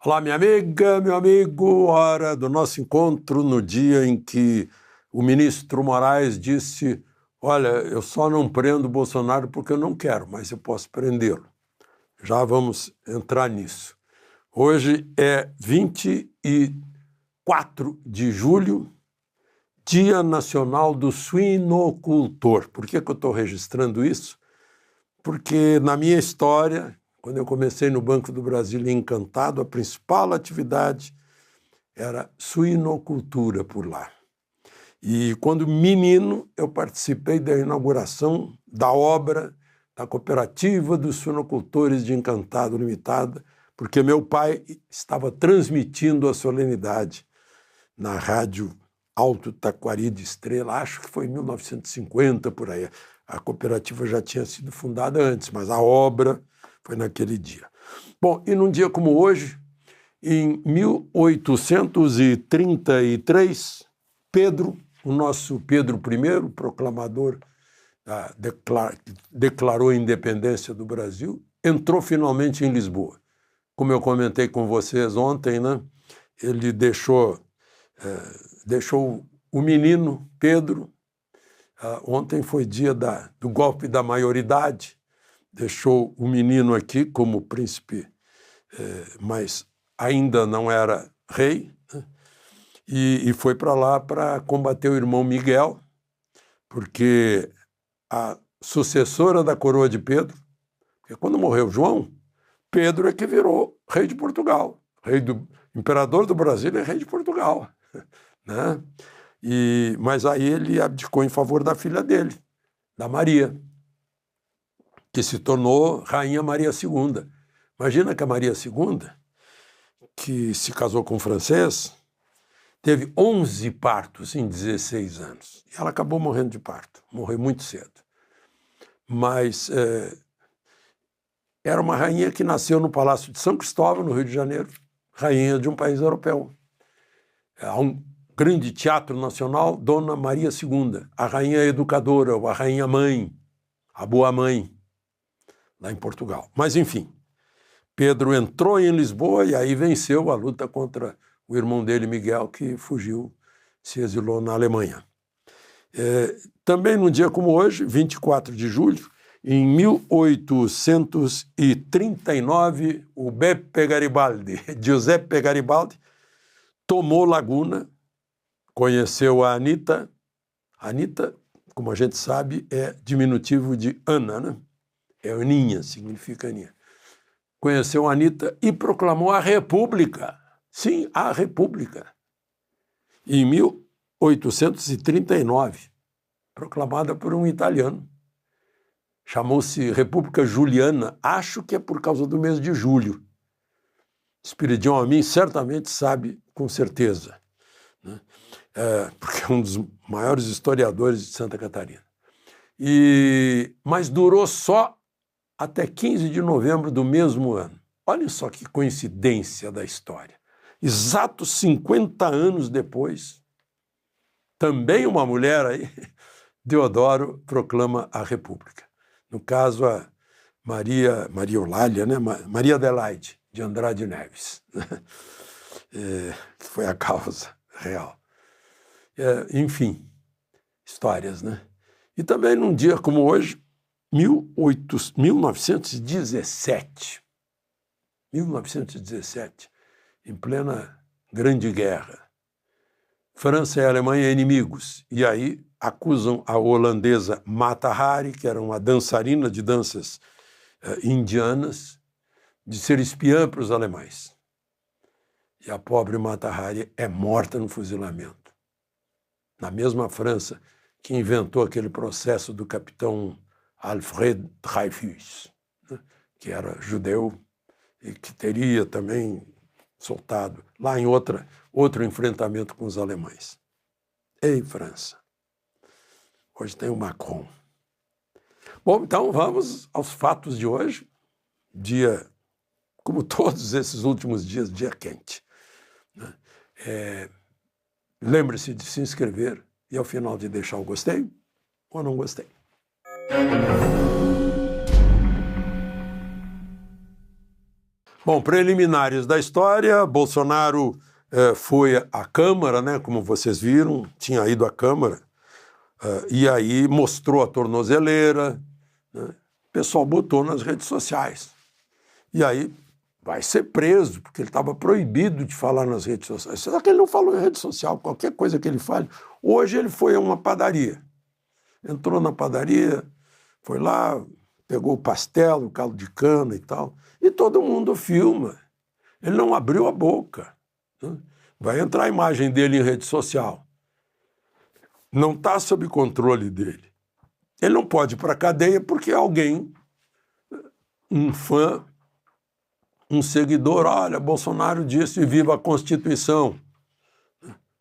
Olá, minha amiga, meu amigo, hora do nosso encontro no dia em que o ministro Moraes disse: olha, eu só não prendo o Bolsonaro porque eu não quero, mas eu posso prendê-lo. Já vamos entrar nisso. Hoje é 24 de julho, Dia Nacional do Suinocultor. Por que eu estou registrando isso? Porque na minha história, quando eu comecei no Banco do Brasil em Encantado, a principal atividade era suinocultura por lá. E quando menino, eu participei da inauguração da obra da Cooperativa dos Suinocultores de Encantado Limitada, porque meu pai estava transmitindo a solenidade na rádio Alto Taquari de Estrela, acho que foi em 1950, por aí. A cooperativa já tinha sido fundada antes, mas a obra foi naquele dia. Bom, e num dia como hoje, em 1833, Pedro, o nosso Pedro I, proclamador, declarou a independência do Brasil, entrou finalmente em Lisboa. Como eu comentei com vocês ontem, né? Ele deixou o menino Pedro. Ontem foi dia do golpe da maioridade, deixou o menino aqui como príncipe, mas ainda não era rei, né? E foi para lá para combater o irmão Miguel, porque a sucessora da coroa de Pedro, porque quando morreu João, Pedro é que virou rei de Portugal, imperador do Brasil é rei de Portugal, né? Mas aí ele abdicou em favor da filha dele, da Maria, que se tornou Rainha Maria II. Imagina que a Maria II, que se casou com um francês, teve 11 partos em 16 anos. E ela acabou morrendo de parto, morreu muito cedo. Mas era uma rainha que nasceu no Palácio de São Cristóvão, no Rio de Janeiro, rainha de um país europeu. Há um grande teatro nacional, Dona Maria II, a rainha educadora, ou a rainha mãe, a boa mãe, lá em Portugal. Mas, enfim, Pedro entrou em Lisboa e aí venceu a luta contra o irmão dele, Miguel, que fugiu, se exilou na Alemanha. Também num dia como hoje, 24 de julho, em 1839, o Giuseppe Garibaldi, tomou Laguna, conheceu a Anitta. Anitta, como a gente sabe, é diminutivo de Ana, né? É Aninha, significa Aninha. Conheceu a Anitta e proclamou a República. Sim, a República. Em 1839, proclamada por um italiano. Chamou-se República Juliana. Acho que é por causa do mês de julho. Espiridião a mim certamente sabe com certeza, né? Porque é um dos maiores historiadores de Santa Catarina. Mas durou só até 15 de novembro do mesmo ano. Olhem só que coincidência da história. Exatos 50 anos depois, também uma mulher aí, Deodoro proclama a República. No caso, a Maria Eulália, né? Maria Adelaide de Andrade Neves, que foi a causa real. Enfim, histórias, né? E também num dia como hoje, 1917, em plena Grande Guerra, França e Alemanha inimigos, e aí acusam a holandesa Mata Hari, que era uma dançarina de danças indianas, de ser espiã para os alemães. E a pobre Mata Hari é morta no fuzilamento. Na mesma França que inventou aquele processo do capitão Alfred Dreyfus, né, que era judeu e que teria também soltado lá em outro enfrentamento com os alemães. Ei, França! Hoje tem o Macron. Bom, então vamos aos fatos de hoje. Dia, como todos esses últimos dias, dia quente, né? Lembre-se de se inscrever e ao final de deixar o gostei ou não gostei. Bom, preliminares da história, Bolsonaro foi à Câmara, né, como vocês viram, tinha ido à Câmara, e aí mostrou a tornozeleira, né, o pessoal botou nas redes sociais. E aí vai ser preso, porque ele estava proibido de falar nas redes sociais. Só que ele não falou em rede social, qualquer coisa que ele fale. Hoje ele foi a uma padaria, entrou na padaria, foi lá, pegou o pastel, o caldo de cana e tal, e todo mundo filma. Ele não abriu a boca. Né? Vai entrar a imagem dele em rede social. Não está sob controle dele. Ele não pode ir para a cadeia porque alguém, um fã, um seguidor, olha, Bolsonaro disse viva a Constituição.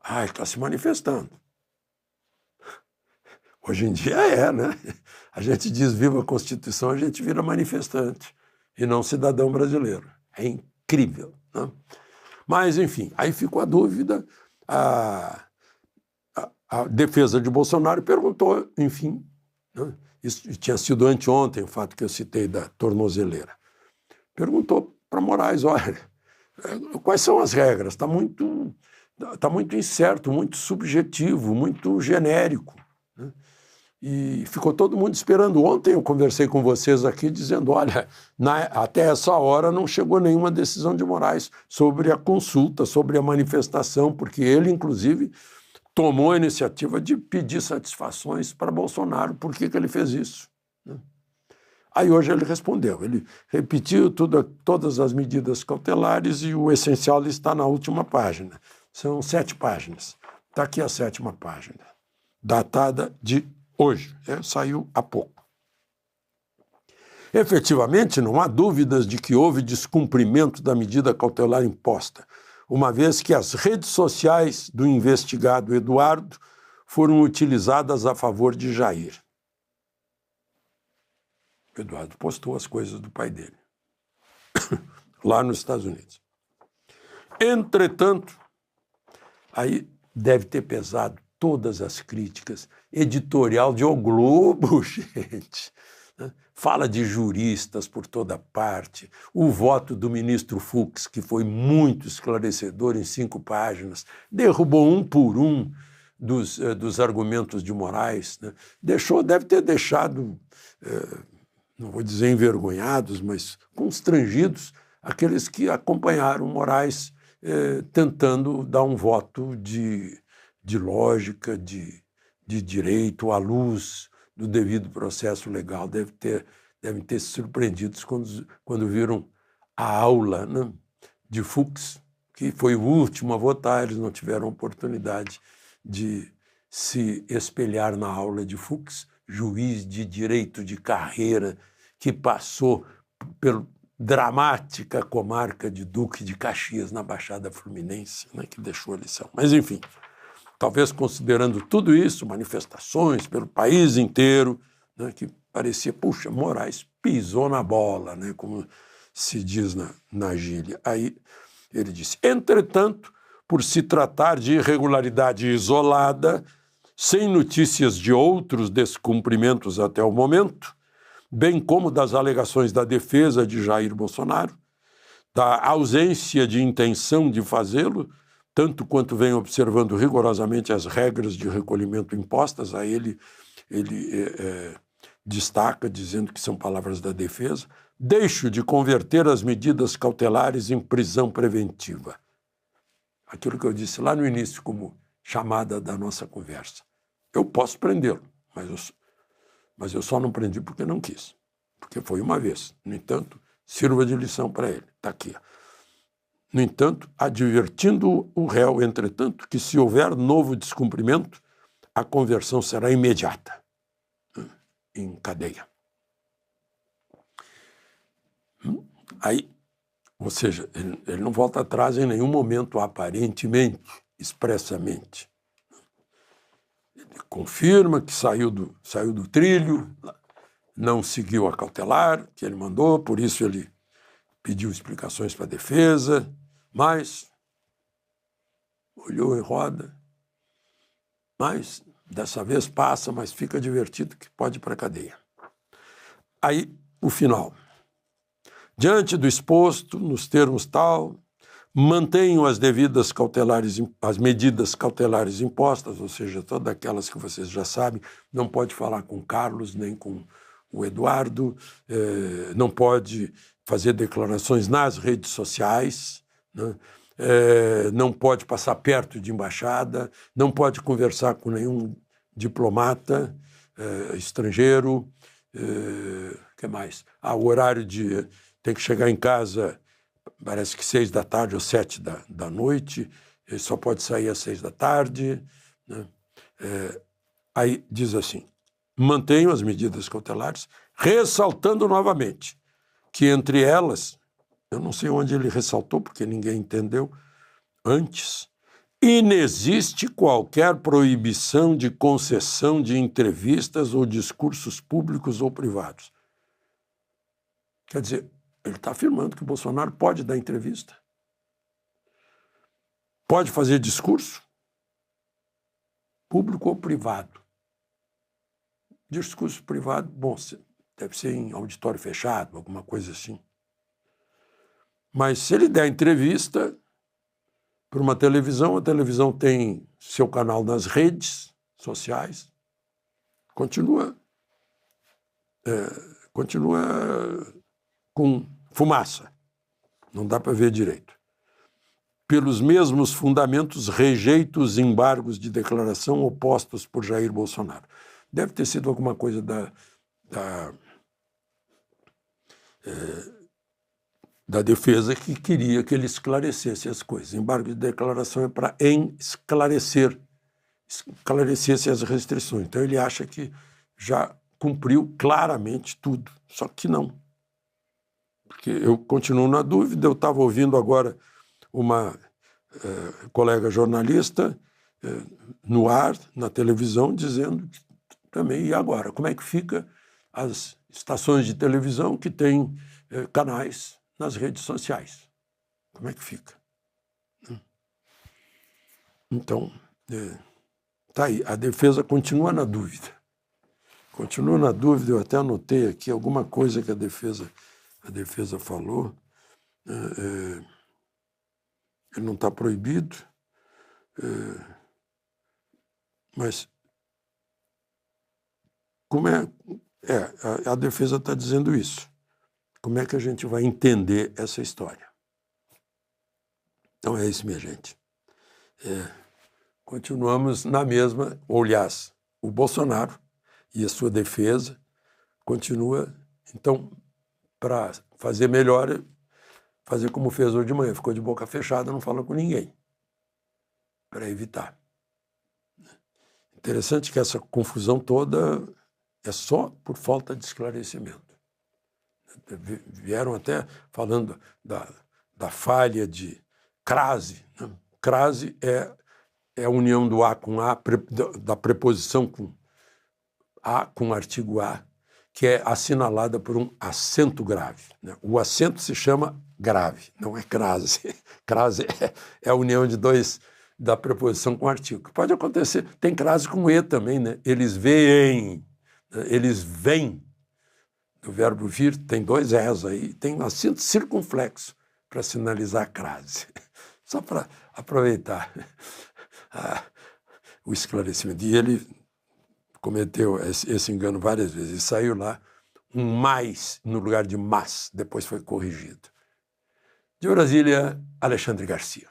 Ah, ele está se manifestando. Hoje em dia né? A gente diz viva a Constituição, a gente vira manifestante e não cidadão brasileiro. É incrível. Né? Mas, enfim, aí ficou a dúvida. A defesa de Bolsonaro perguntou, enfim, né? Isso tinha sido anteontem, o fato que eu citei da tornozeleira. Perguntou para Moraes, olha, quais são as regras? Está muito incerto, muito subjetivo, muito genérico. Né? E ficou todo mundo esperando. Ontem eu conversei com vocês aqui dizendo, olha, até essa hora não chegou nenhuma decisão de Moraes sobre a consulta, sobre a manifestação, porque ele, inclusive, tomou a iniciativa de pedir satisfações para Bolsonaro. Por que ele fez isso? Aí hoje ele respondeu, ele repetiu todas as medidas cautelares e o essencial está na última página. São 7 páginas. Está aqui a 7ª página, datada de hoje, saiu há pouco. Efetivamente, não há dúvidas de que houve descumprimento da medida cautelar imposta, uma vez que as redes sociais do investigado Eduardo foram utilizadas a favor de Jair. O Eduardo postou as coisas do pai dele, lá nos Estados Unidos. Entretanto, aí deve ter pesado todas as críticas, editorial de O Globo, gente, né? Fala de juristas por toda parte, o voto do ministro Fux, que foi muito esclarecedor em 5 páginas, derrubou um por um dos argumentos de Moraes, né? Deve ter deixado, não vou dizer envergonhados, mas constrangidos, aqueles que acompanharam Moraes tentando dar um voto de lógica, de direito à luz do devido processo legal. Devem ter se surpreendido quando viram a aula, né, de Fux, que foi o último a votar. Eles não tiveram oportunidade de se espelhar na aula de Fux, juiz de direito de carreira que passou pela dramática comarca de Duque de Caxias, na Baixada Fluminense, né, que deixou a lição. Mas, enfim, talvez considerando tudo isso, manifestações pelo país inteiro, né, que parecia, puxa, Moraes pisou na bola, né, como se diz na gíria. Aí ele disse, entretanto, por se tratar de irregularidade isolada, sem notícias de outros descumprimentos até o momento, bem como das alegações da defesa de Jair Bolsonaro, da ausência de intenção de fazê-lo, tanto quanto vem observando rigorosamente as regras de recolhimento impostas, a ele destaca, dizendo que são palavras da defesa, deixo de converter as medidas cautelares em prisão preventiva. Aquilo que eu disse lá no início como chamada da nossa conversa. Eu posso prendê-lo, mas eu só não prendi porque não quis, porque foi uma vez. No entanto, sirva de lição para ele. Está aqui. No entanto, advertindo o réu, entretanto, que se houver novo descumprimento, a conversão será imediata, em cadeia. Aí, ou seja, ele não volta atrás em nenhum momento, aparentemente, expressamente. Ele confirma que saiu do trilho, não seguiu a cautelar que ele mandou, por isso ele pediu explicações para a defesa, mas olhou em roda, mas dessa vez passa, mas fica divertido que pode ir para a cadeia. Aí, o final. Diante do exposto, nos termos tal, mantenham as medidas cautelares impostas, ou seja, todas aquelas que vocês já sabem, não pode falar com Carlos nem com o Eduardo, não pode fazer declarações nas redes sociais, né? Não pode passar perto de embaixada, não pode conversar com nenhum diplomata estrangeiro. Que mais? O horário de... tem que chegar em casa, parece que 6 da tarde ou 7 da noite, ele só pode sair às 6 da tarde. Né? Aí diz assim, mantenham as medidas cautelares, ressaltando novamente que entre elas, eu não sei onde ele ressaltou, porque ninguém entendeu antes, inexiste qualquer proibição de concessão de entrevistas ou discursos públicos ou privados. Quer dizer, ele está afirmando que o Bolsonaro pode dar entrevista, pode fazer discurso, público ou privado. Discurso privado, bom, deve ser em auditório fechado, alguma coisa assim. Mas se ele der entrevista para uma televisão, a televisão tem seu canal nas redes sociais, continua com fumaça, não dá para ver direito. Pelos mesmos fundamentos, rejeita os embargos de declaração opostos por Jair Bolsonaro. Deve ter sido alguma coisa da defesa que queria que ele esclarecesse as coisas. Embargo de declaração é para esclarecesse as restrições. Então ele acha que já cumpriu claramente tudo, só que não. Porque eu continuo na dúvida, eu estava ouvindo agora uma colega jornalista no ar, na televisão, dizendo que também, e agora? Como é que fica as estações de televisão que têm canais nas redes sociais? Como é que fica? Então, tá aí, a defesa continua na dúvida. Continua na dúvida, eu até anotei aqui alguma coisa que a defesa falou. Ele não está proibido, mas como a defesa está dizendo isso. Como é que a gente vai entender essa história? Então é isso, minha gente. Continuamos na mesma, ou, aliás, o Bolsonaro e a sua defesa continua, então, para fazer melhor, fazer como fez hoje de manhã, ficou de boca fechada, não fala com ninguém, para evitar. Interessante que essa confusão toda é só por falta de esclarecimento. Vieram até falando da falha de crase. Né? Crase é a união do A com A, da preposição com A com artigo A, que é assinalada por um acento grave. Né? O acento se chama grave, não é crase. Crase é a união de dois, da preposição com artigo. Que pode acontecer, tem crase com E também, né? Eles veem, eles vêm. O verbo vir tem 2 Es aí, tem um acento circunflexo para sinalizar a crase. Só para aproveitar o esclarecimento. E ele cometeu esse engano várias vezes. E saiu lá um mais no lugar de mas, depois foi corrigido. De Brasília, Alexandre Garcia.